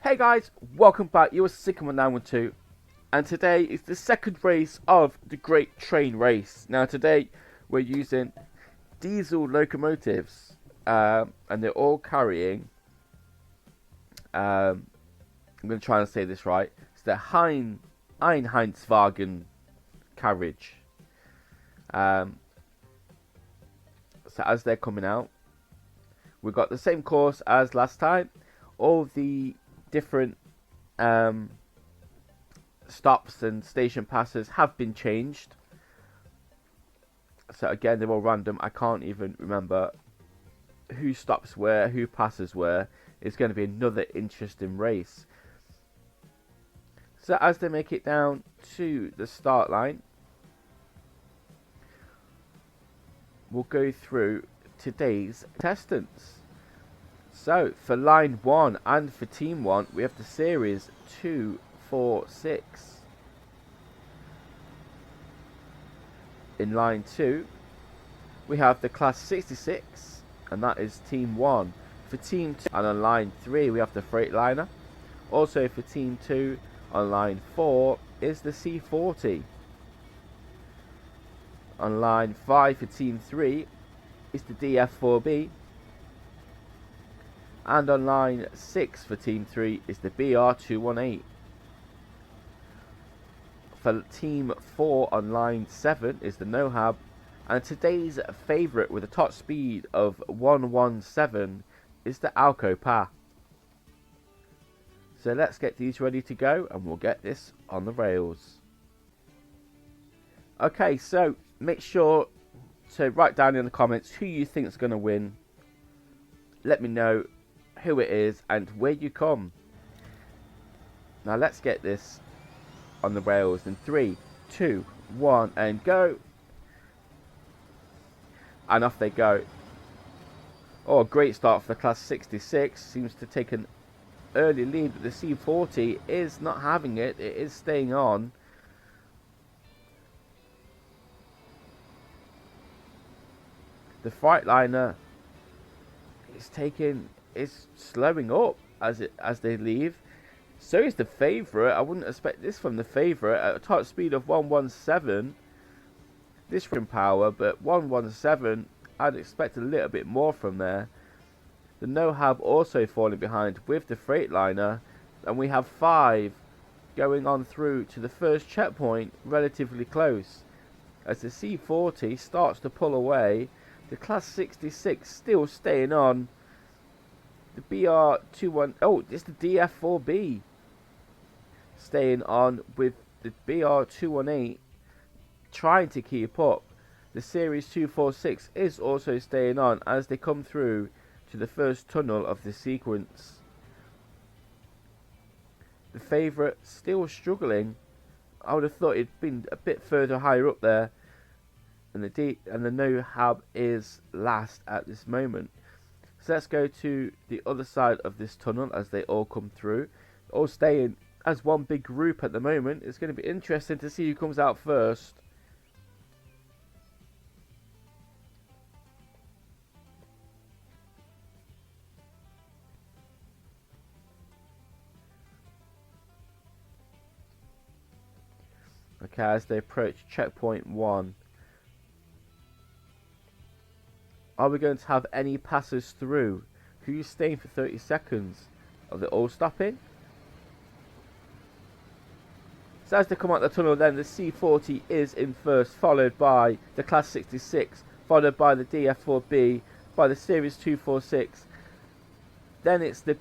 Hey guys, welcome back. You're Sycamore 912, and today is the second race of the Great Train Race. Now, today we're using diesel locomotives, and they're all carrying. I'm going to try and say this right. It's the Einheitswagen carriage. So, as they're coming out, we've got the same course as last time. All the different stops and station passes have been changed. So again, they're all random. I can't even remember who stops where, who passes where. It's going to be another interesting race. So as they make it down to the start line, we'll go through today's contestants. So for line 1 and for team 1, we have the series 246. In line 2, we have the class 66, and that is team 1. For team 2, and on line 3, we have the Freightliner. Also for team 2, on line 4, is the C40. On line 5 for team 3, is the DF4B. And on line 6 for team 3 is the BR218. For team 4 on line 7 is the NOHAB. And today's favourite with a top speed of 117 is the Alcopa. So let's get these ready to go and we'll get this on the rails. Okay, so make sure to write down in the comments who you think is going to win. Let me know who it is and where you come. Now let's get this on the rails in 3, 2, 1 and go. And off they go. Oh, a great start for the class 66. Seems to take an early lead, but the C40 is not having it. It is staying on. The Freightliner is slowing up as they leave. So is the favourite. I wouldn't expect this from the favourite at a top speed of 117. This from power, but 117, I'd expect a little bit more from there. The NOHAB also falling behind with the Freightliner, and we have 5 going on through to the first checkpoint relatively close. As the C40 starts to pull away, the class 66 still staying on. The BR21, oh, it's the DF4B staying on with the BR218 trying to keep up. The series 246 is also staying on as they come through to the first tunnel of the sequence. The favourite still struggling. I would have thought it'd been a bit further higher up there. And the NOHAB is last at this moment. So let's go to the other side of this tunnel as they all come through. All staying as one big group at the moment. It's going to be interesting to see who comes out first. Okay, as they approach checkpoint 1. Are we going to have any passes through? Who's staying for 30 seconds? Are they all stopping? So as they come out the tunnel then, the C40 is in first, followed by the class 66, followed by the DF4B, by the series 246. Then it's the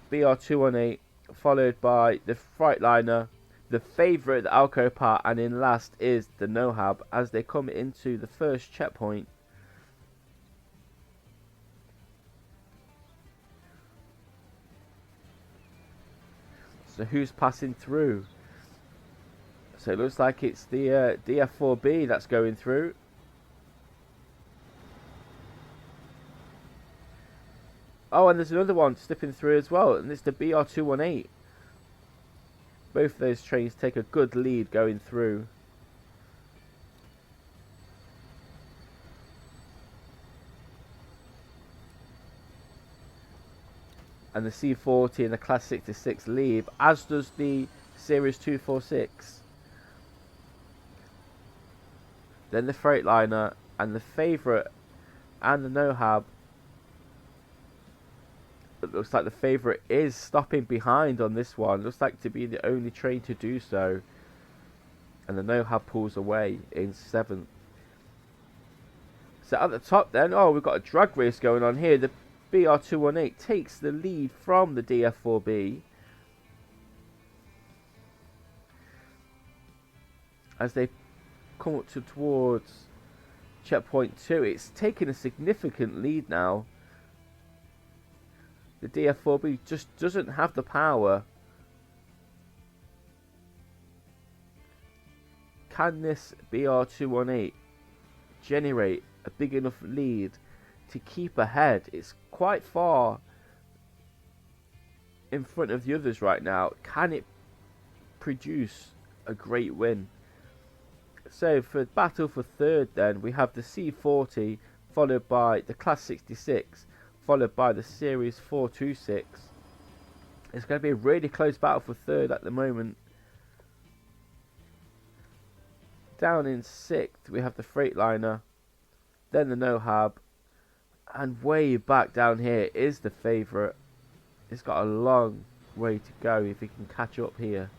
BR218, followed by the Freightliner, the favourite, the Alcopa, and in last is the NOHAB as they come into the first checkpoint. So who's passing through? So it looks like it's the DF4B that's going through. Oh, and there's another one slipping through as well, and it's the BR218. Both of those trains take a good lead going through. and the C40 and the Class 66 leave, as does the Series 246. Then the Freightliner and the Favourite and the NOHAB. It looks like the Favourite is stopping behind on this one. Looks like to be the only train to do so. And the NOHAB pulls away in 7th. So at the top then, oh, we've got a drag race going on here. The BR218 takes the lead from the DF4B. As they come up towards checkpoint 2, it's taking a significant lead now. The DF4B just doesn't have the power. Can this BR218 generate a big enough lead to keep ahead? It's quite far in front of the others right now. Can it produce a great win? So for battle for third then, we have the C40 followed by the Class 66 followed by the Series 426. It's going to be a really close battle for third at the moment. Down in 6th we have the Freightliner, then the NOHAB, and way back down here is the Favourite. It's got a long way to go if he can catch up here.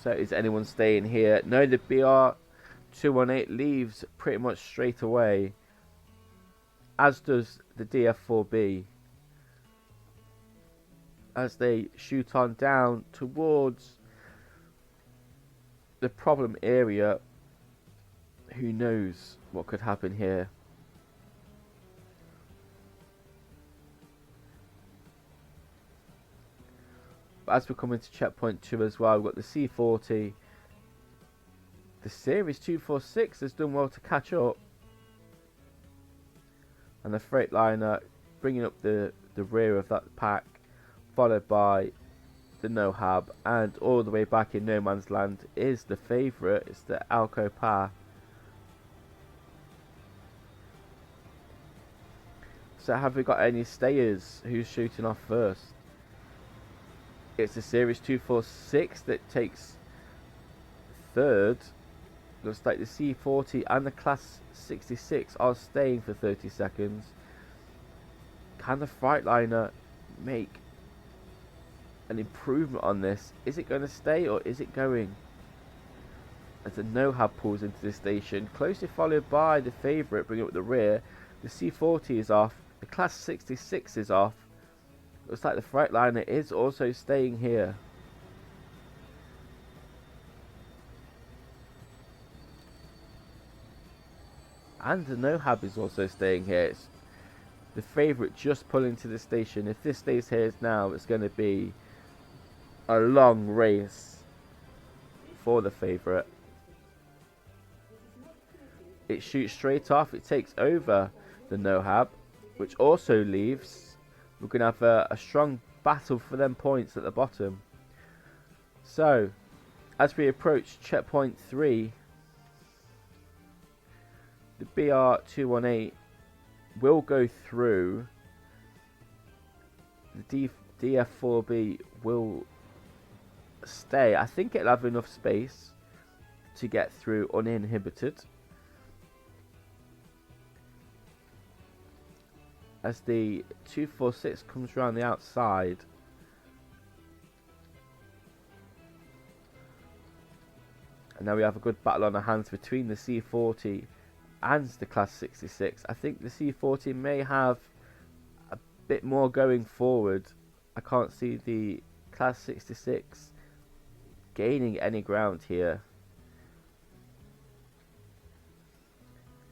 So is anyone staying here? No, the BR218 leaves pretty much straight away, as does the DF4B, as they shoot on down towards the problem area. Who knows what could happen here? But as we're coming to checkpoint 2 as well, we've got the C40. The Series 246 has done well to catch up, and the Freightliner bringing up the rear of that pack, followed by the NOHAB, and all the way back in no man's land is the Favourite. It's the Alco Pa. So have we got any stayers? Who's shooting off first? It's the Series 246 that takes third. Looks like the C40 and the Class 66 are staying for 30 seconds. Can the Freightliner make an improvement on this? Is it going to stay or is it going? As the NOHAB pulls into the station, closely followed by the Favourite bringing up the rear. The C40 is off, the Class 66 is off. Looks like the Freightliner is also staying here. And the NOHAB is also staying here. It's the Favourite just pulling to the station. If this stays here now, it's going to be a long race for the Favourite. It shoots straight off. It takes over the NOHAB, which also leaves. We're going to have a strong battle for them points at the bottom. So, as we approach checkpoint 3, the BR218 will go through. The DF4B will stay. I think it'll have enough space to get through uninhibited. As the 246 comes around the outside, and now we have a good battle on our hands between the C40 and the Class 66. I think the C40 may have a bit more going forward. I can't see the Class 66 gaining any ground here.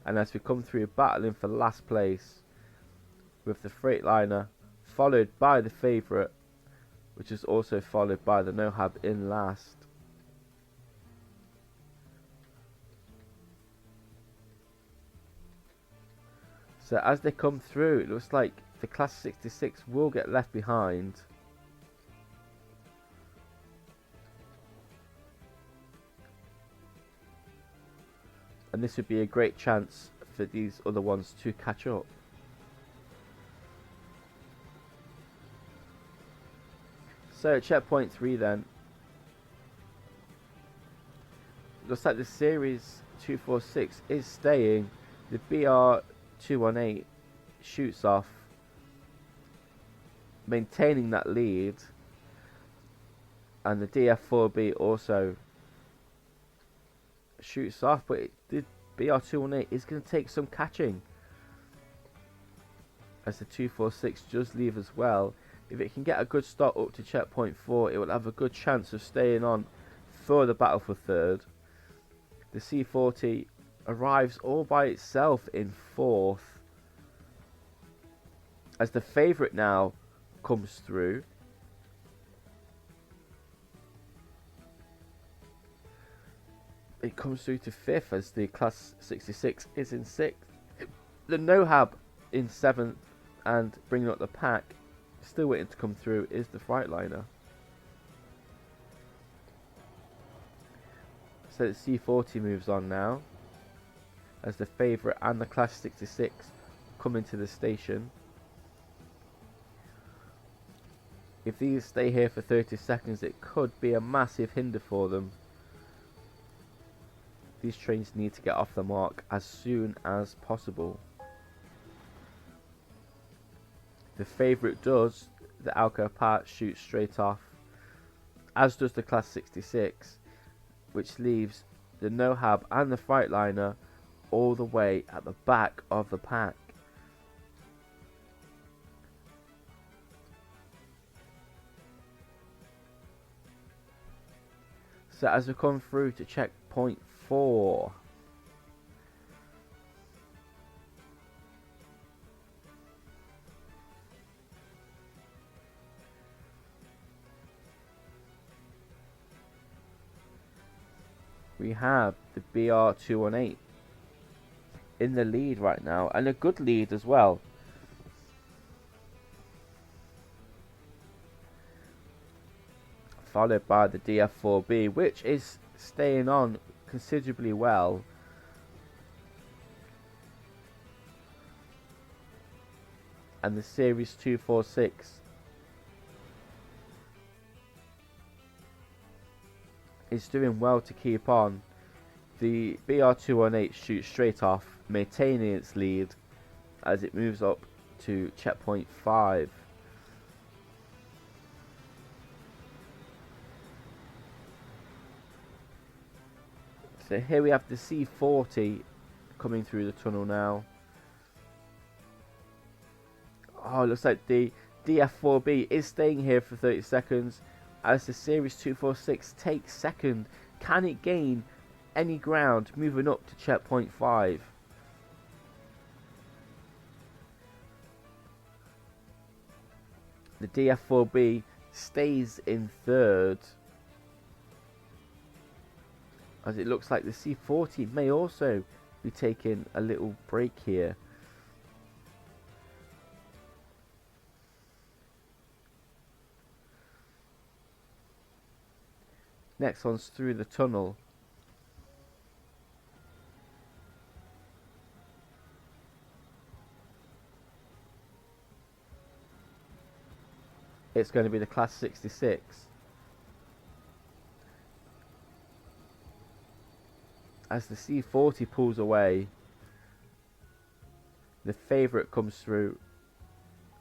And as we come through battling for last place, with the Freightliner followed by the Favourite, which is also followed by the NOHAB in last. So as they come through, it looks like the Class 66 will get left behind. and this would be a great chance for these other ones to catch up. So checkpoint 3 then. Looks like the series 246 is staying. The BR218 shoots off, maintaining that lead, and the DF4B also shoots off, but the BR218 is going to take some catching, as the 246 does leave as well. If it can get a good start up to checkpoint 4, it will have a good chance of staying on for the battle for third. The C40 arrives all by itself in 4th, as the favourite now comes through. It comes through to 5th, as the Class 66 is in 6th. The Nohab in 7th, and bringing up the pack, still waiting to come through, is the Freightliner. So the C40 moves on now, as the favourite and the Class 66 come into the station. If these stay here for 30 seconds, it could be a massive hinder for them. These trains need to get off the mark as soon as possible. The favourite does, the Alco Part shoots straight off, as does the Class 66, which leaves the Nohab and the Freightliner all the way at the back of the pack. So as we come through to checkpoint 4, we have the BR218 in the lead right now, and a good lead as well. Followed by the DF4B, which is staying on considerably well. And the Series 246 is doing well to keep on. The BR218 shoots straight off, maintaining its lead as it moves up to checkpoint 5. So here we have the C40 coming through the tunnel now. Oh, it looks like the DF4B is staying here for 30 seconds as the Series 246 takes second. Can it gain any ground moving up to checkpoint 5? The DF4B stays in 3rd, as it looks like the C40 may also be taking a little break here. Next one's through the tunnel. It's going to be the Class 66. As the C40 pulls away, the favourite comes through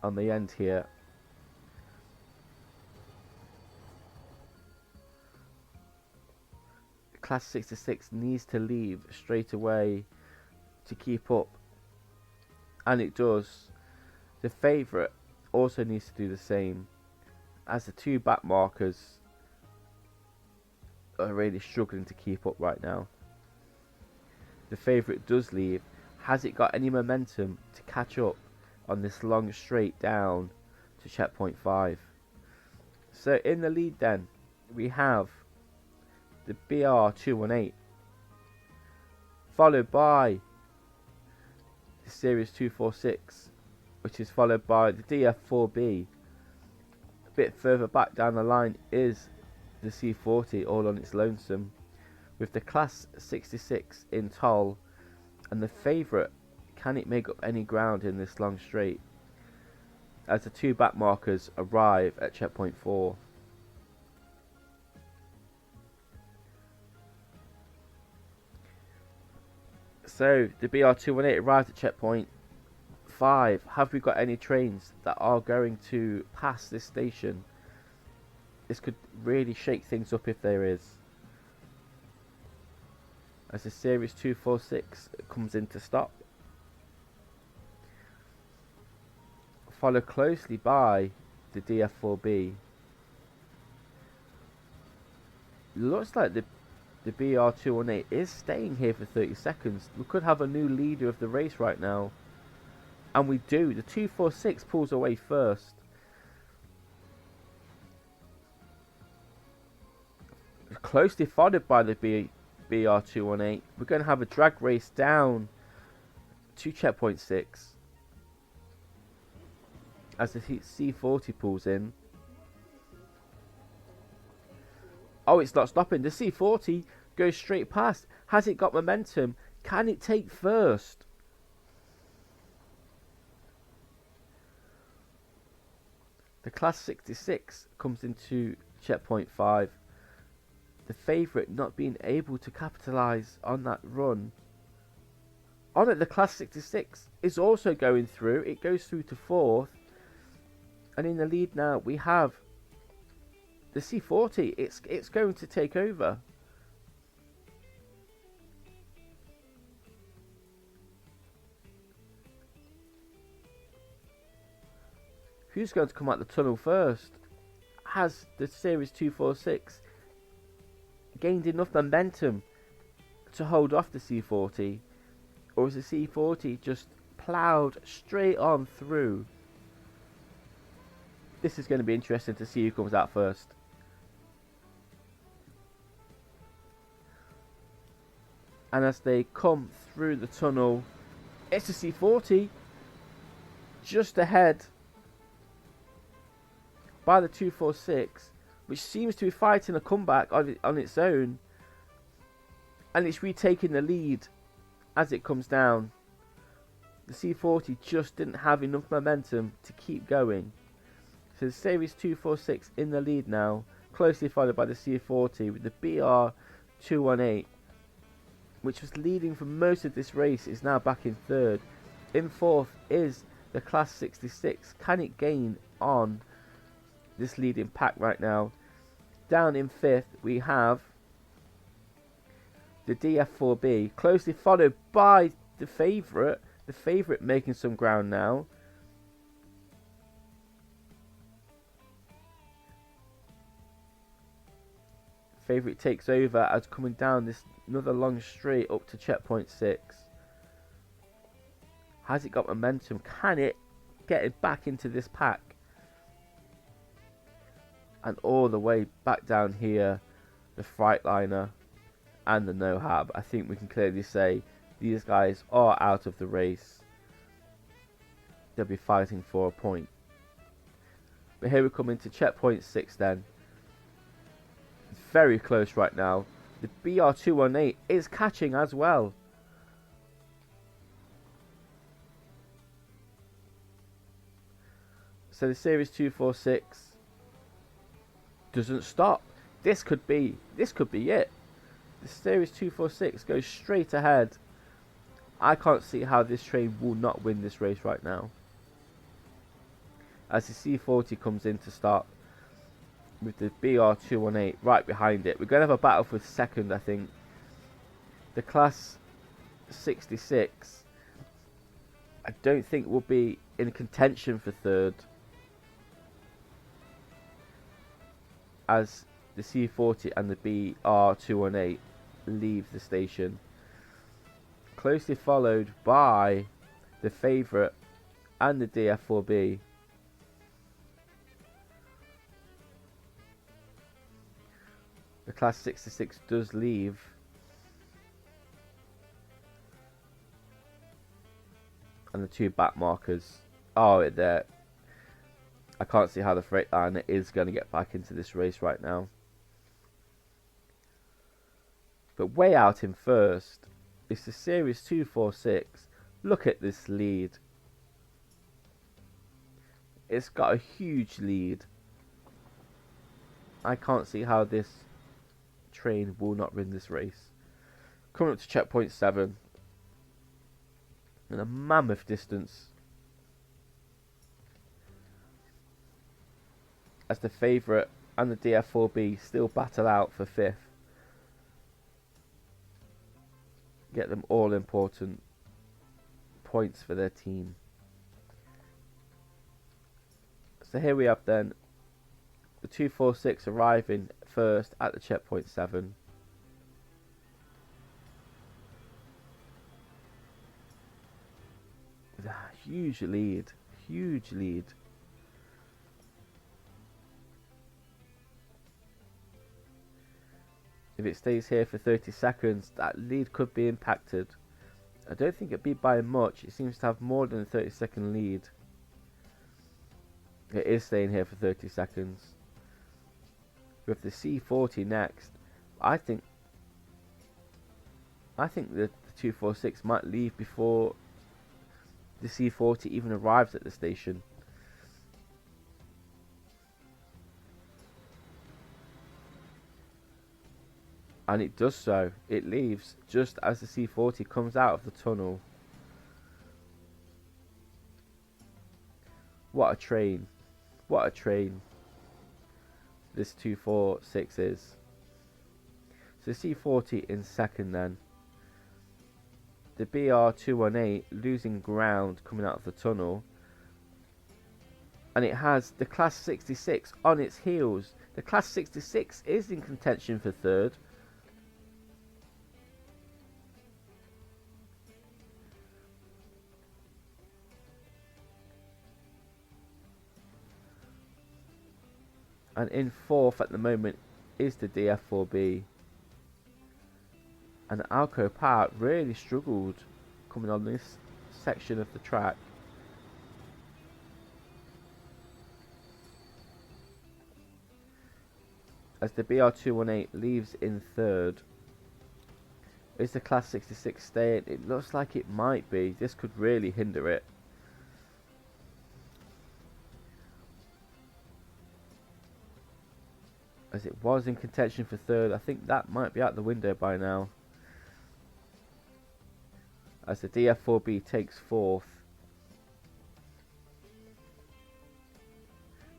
on the end here. Class 66 needs to leave straight away to keep up, and it does. The favourite also needs to do the same, as the two back markers are really struggling to keep up right now. The favourite does leave. Has it got any momentum to catch up on this long straight down to checkpoint 5? So in the lead then, we have the BR218, followed by the Series 246, which is followed by the DF4B. A bit further back down the line is the C40 all on its lonesome, with the Class 66 in toll And the favourite, can it make up any ground in this long straight? As the two back markers arrive at checkpoint 4. So the BR218 arrived at checkpoint 5. Have we got any trains that are going to pass this station? This could really shake things up if there is. As the Series 246 comes in to stop. Followed closely by the DF4B. Looks like the BR218 is staying here for 30 seconds. We could have a new leader of the race right now. And we do. The 246 pulls away first. Closely followed by the BR218. We're going to have a drag race down to checkpoint 6. As the C40 pulls in. Oh, it's not stopping. The C40 goes straight past. Has it got momentum? Can it take first? The Class 66 comes into checkpoint 5. The favourite not being able to capitalise on that run. On it, the Class 66 is also going through. It goes through to 4th. And in the lead now, we have the C40. It's going to take over. Who's going to come out the tunnel first? Has the Series 246 gained enough momentum to hold off the C40? Or is the C40 just ploughed straight on through? This is going to be interesting to see who comes out first. And as they come through the tunnel, it's the C40 just ahead by the 246, which seems to be fighting a comeback on its own. And it's retaking the lead as it comes down. The C40 just didn't have enough momentum to keep going. So the Series 246 in the lead now, closely followed by the C40 with the BR218, which was leading for most of this race, is now back in 3rd. In 4th is the Class 66. Can it gain on this leading pack right now? Down in 5th we have the DF4B, closely followed by the favourite. The favourite making some ground now. Favourite takes over as coming down this another long straight up to checkpoint 6. Has it got momentum? Can it get it back into this pack? And all the way back down here, the Freightliner and the NoHab. I think we can clearly say these guys are out of the race. They'll be fighting for a point. But here we come into checkpoint 6 then. Very close right now. The BR218 is catching as well. So the Series 246 doesn't stop. This could be it. The Series 246 goes straight ahead. I can't see how this train will not win this race right now. As the C40 comes in to start with the BR218 right behind it. We're going to have a battle for 2nd, I think. The Class 66, I don't think will be in contention for 3rd. As the C40 and the BR218 leave the station. Closely followed by the favourite and the DF4B. The Class 66 does leave. And the two back markers are there. I can't see how the Freightliner is going to get back into this race right now. But way out in 1st It's the Series 246. Look at this lead. It's got a huge lead. I can't see how this train will not win this race. Coming up to checkpoint 7. And a mammoth distance. As the favourite and the DF4B still battle out for 5th. Get them all important points for their team. So here we have then the 246 arriving first at the checkpoint 7. With a huge lead. Huge lead. If it stays here for 30 seconds, that lead could be impacted. I don't think it'd be by much. It seems to have more than a 30-second lead. It is staying here for 30 seconds. With the C40 next, I think the 246 might leave before the C40 even arrives at the station. And it does so. It leaves just as the C40 comes out of the tunnel. What a train. What a train this 246 is. So C40 in second then. The BR218 losing ground coming out of the tunnel. And it has the Class 66 on its heels. The Class 66 is in contention for third. And in fourth at the moment is the DF4B. And Alco Power really struggled coming on this section of the track. As the BR218 leaves in third. Is the Class 66 staying? It looks like it might be. This could really hinder it. As it was in contention for third. I think that might be out the window by now. As the DF4B takes fourth.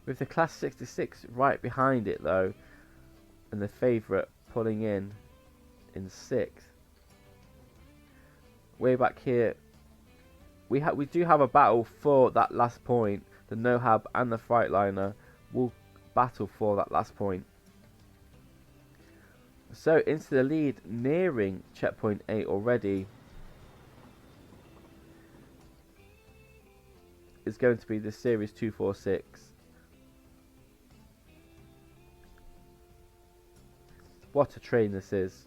With the Class 66 right behind it though. And the favourite pulling in sixth. Way back here. We do have a battle for that last point. The NoHab and the Freightliner will battle for that last point. So into the lead, nearing checkpoint 8 already, is going to be the Series 246. What a train this is.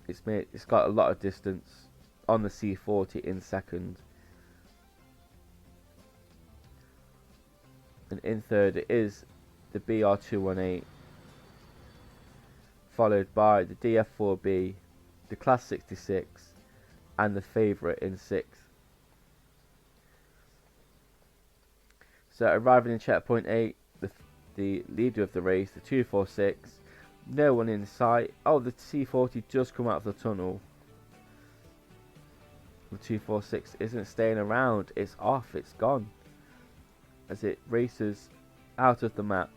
It's got a lot of distance on the C40 in second. And in third it is the BR218, followed by the DF4B, the Class 66 and the favourite in sixth. So arriving in checkpoint 8, the leader of the race, the 246, no one in sight. Oh, the C40 just come out of the tunnel. The 246 isn't staying around, it's off, it's gone. As it races out of the map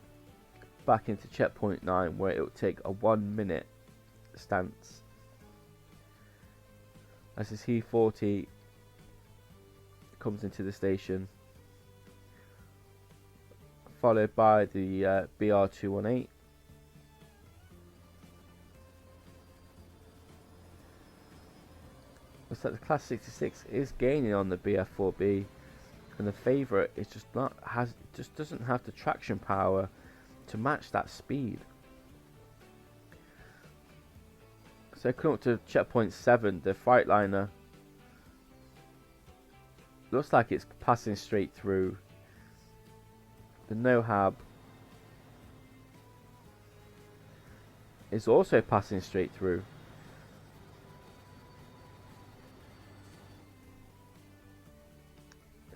back into checkpoint 9, where it will take a 1 minute stance. As the C40 comes into the station, followed by the BR218. Looks like the Class 66 is gaining on the BF4B. And the favourite is just doesn't have the traction power to match that speed. So coming up to checkpoint 7, the Freightliner looks like it's passing straight through. The NoHab is also passing straight through.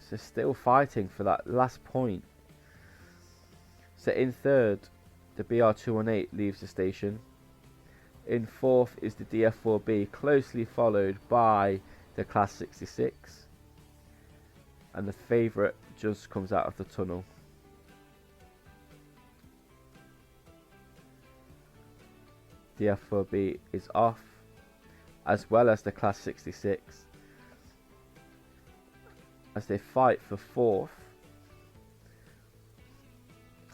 So still fighting for that last point. So in third, the BR218 leaves the station. In fourth is the DF4B, closely followed by the Class 66. And the favourite just comes out of the tunnel. DF4B is off, as well as the Class 66, as they fight for fourth.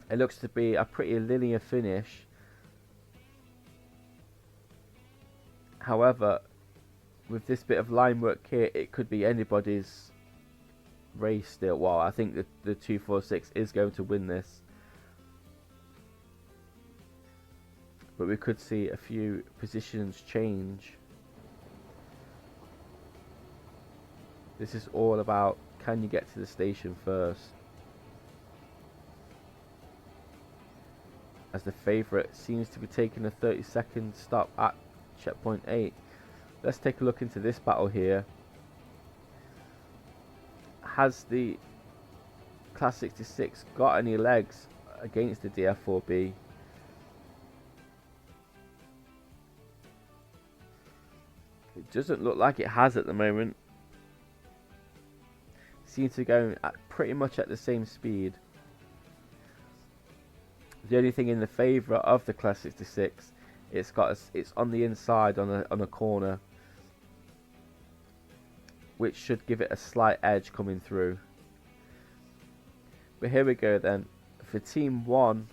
It looks to be a pretty linear finish. However, with this bit of line work here, it could be anybody's race still. Well, I think the 246 is going to win this, but we could see a few positions change. This is all about, can you get to the station first? As the favourite seems to be taking a 30-second stop at checkpoint 8. Let's take a look into this battle here. Has the Class 66 got any legs against the DF4B? It doesn't look like it has at the moment. Seems to go at pretty much at the same speed. The only thing in the favour of the Class 66, it's on the inside on a corner, which should give it a slight edge coming through. But here we go then. For Team 1,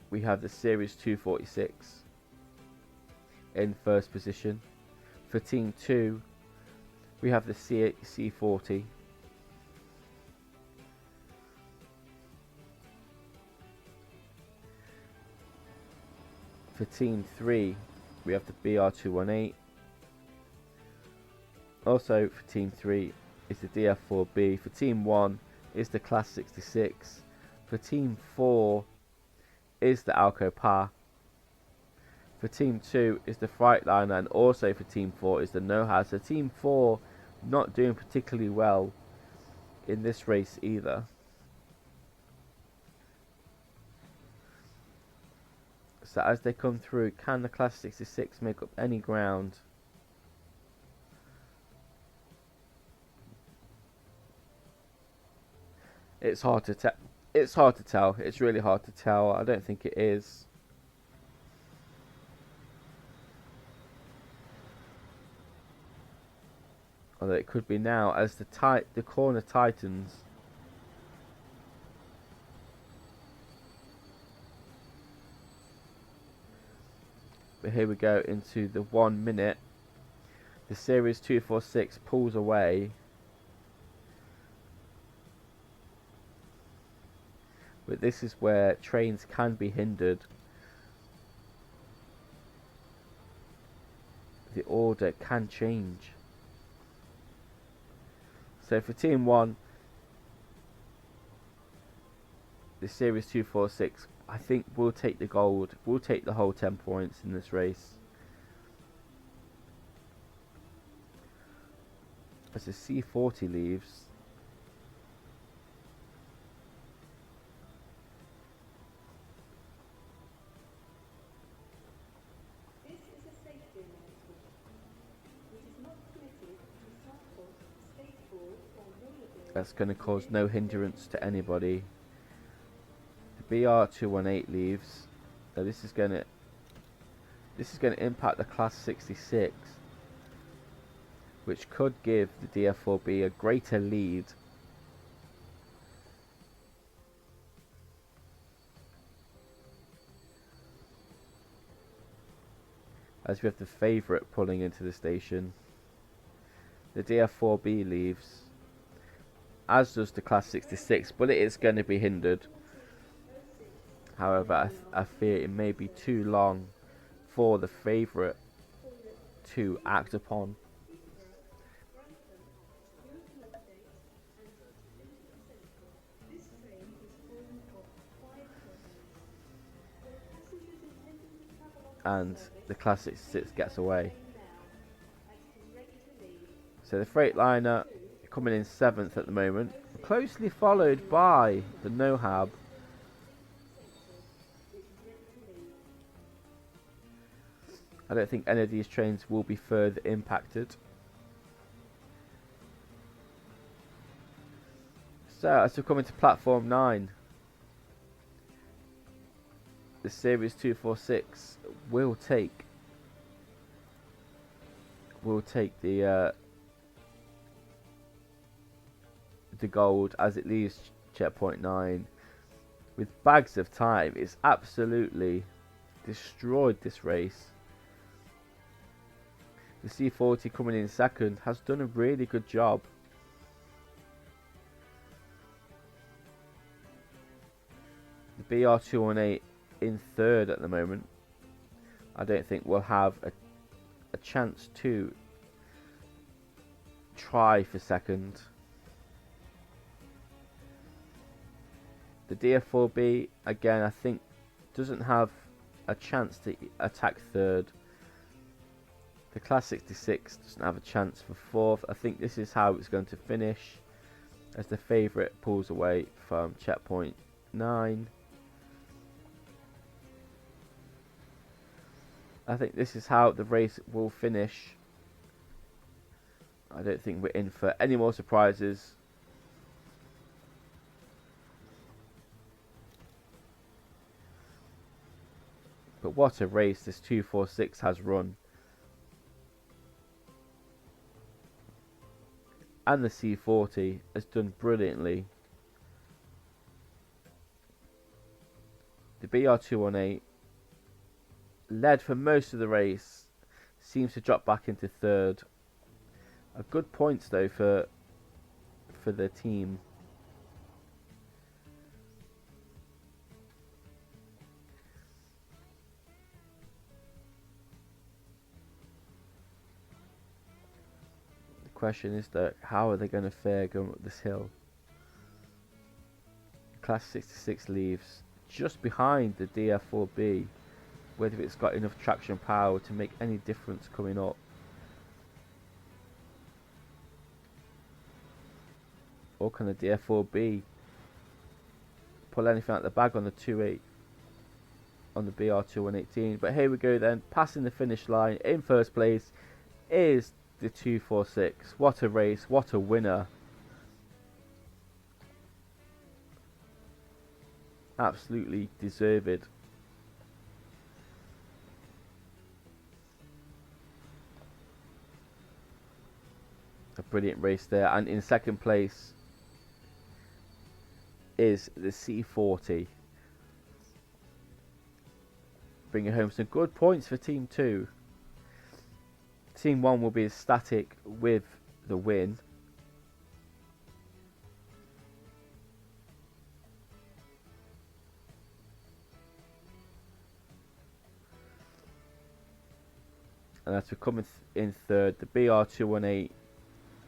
we have the Series 246 in first position. For Team 2, we have the C40. For Team 3, we have the BR218. Also for Team 3 is the DF4B. For Team 1 is the Class 66. For Team 4 is the Alcopa. For Team 2 is the Freightliner, and also for Team 4 is the Noha. So Team 4 not doing particularly well in this race either. So as they come through, can the Class 66 make up any ground? It's hard to tell. It's hard to tell. It's really hard to tell. I don't think it is. Although it could be now, as the corner tightens. But here we go into the 1 minute. The Series 246 pulls away. But this is where trains can be hindered. The order can change. So for Team 1, the Series 246, I think we'll take the gold. We'll take the whole 10 points in this race. As the C40 leaves, that's going to cause no hindrance to anybody. The BR218 leaves. So this is going to impact the Class 66, which could give the DF4B a greater lead. As we have the favourite pulling into the station. The DF4B leaves, as does the Class 66, but it is going to be hindered. However, I fear it may be too long for the favourite to act upon. and the Class 66 gets away. So the Freightliner coming in 7th at the moment, closely followed by the Nohab. I don't think any of these trains will be further impacted. So as we come into platform 9, the Series 246 will take the gold as it leaves checkpoint 9 with bags of time. It's absolutely destroyed this race. The C40 coming in second has done a really good job. The BR218 in third at the moment. I don't think we'll have a chance to try for second. The DF4B again, I think, doesn't have a chance to attack third. The Class 66 doesn't have a chance for fourth. I think this is how it's going to finish as the favourite pulls away from checkpoint 9. I think this is how the race will finish. I don't think we're in for any more surprises. But what a race this 246 has run. And the C40 has done brilliantly. The BR218 led for most of the race, seems to drop back into third. A good points though for the team. The question is that how are they going to fare going up this hill? Class 66 leaves just behind the DF4B. Whether it's got enough traction power to make any difference coming up. Or can the DF4B pull anything out of the bag on the 2.8 on the BR218? But here we go then, passing the finish line in first place is the 246. What a race, what a winner. Absolutely deserved. A brilliant race there, and in second place is the C40, bringing home some good points for Team 2. Team 1 will be ecstatic with the win. And as we come in third, the BR218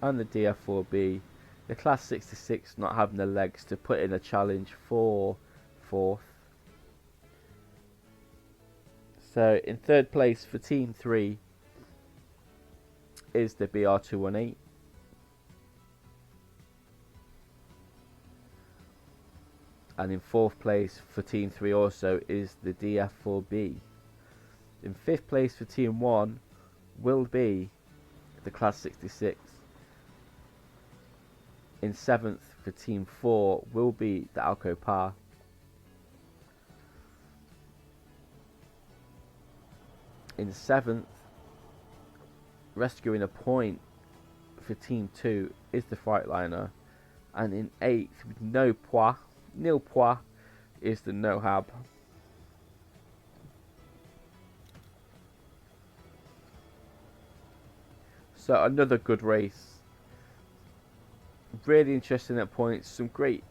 and the DF4B, the Class 66 not having the legs to put in a challenge for fourth. So in third place for Team 3 is the BR218. And in fourth place for Team 3 also is the DF4B. In fifth place for Team 1 will be the Class 66. In 7th for Team 4 will be the Alco Par. In 7th, rescuing a point for Team 2 is the Freightliner. And in 8th, with nil points, is the Nohab. So another good race. Really interesting at points. Some great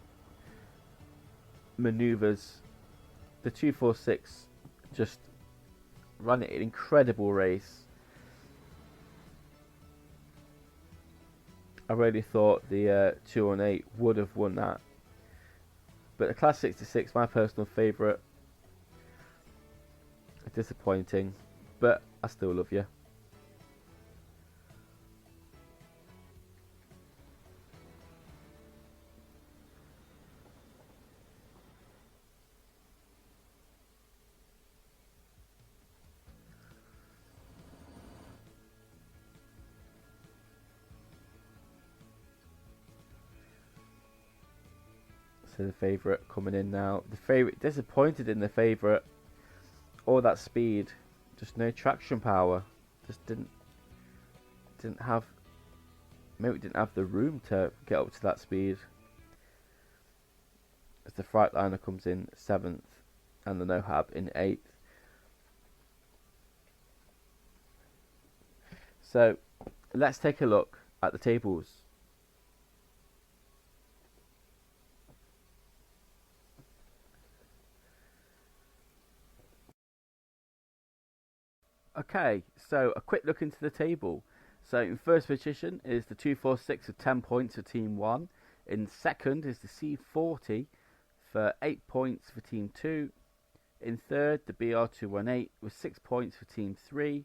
manoeuvres. The 246 just ran an incredible race. I really thought the 218 would have won that. But the Class 66, my personal favourite. disappointing, but I still love you. So the favourite coming in now. The favourite disappointed in the favourite. All that speed, just no traction power. Just didn't have. Maybe it didn't have the room to get up to that speed. As the Freightliner comes in 7th and the NoHab in 8th. So let's take a look at the tables. Okay, so a quick look into the table. So in first position is the 246 with 10 points for Team 1. In second is the C40 for 8 points for Team 2. In third, the BR218 with 6 points for Team 3.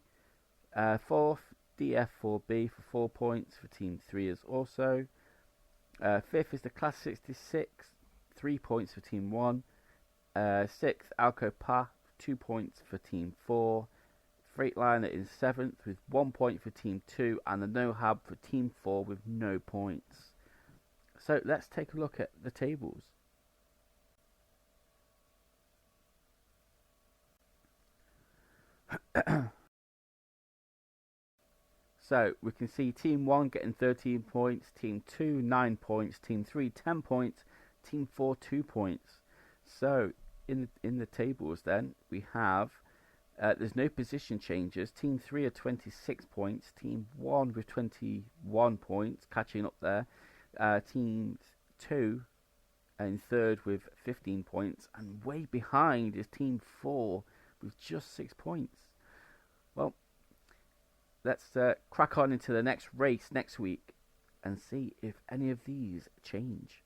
Fourth, DF4B for 4 points for Team 3 as also. Fifth is the Class 66, 3 points for Team 1. Sixth, Alco Pa, 2 points for Team 4. Freightliner in 7th with 1 point for Team 2 and the NoHab for Team 4 with no points. So let's take a look at the tables. So we can see Team 1 getting 13 points, Team 2 9 points, Team 3 10 points, Team 4 2 points. So in the tables then we have there's no position changes. Team 3 are 26 points. Team 1 with 21 points, catching up there. Team 2 in third with 15 points. And way behind is Team 4 with just 6 points. Well, let's crack on into the next race next week and see if any of these change.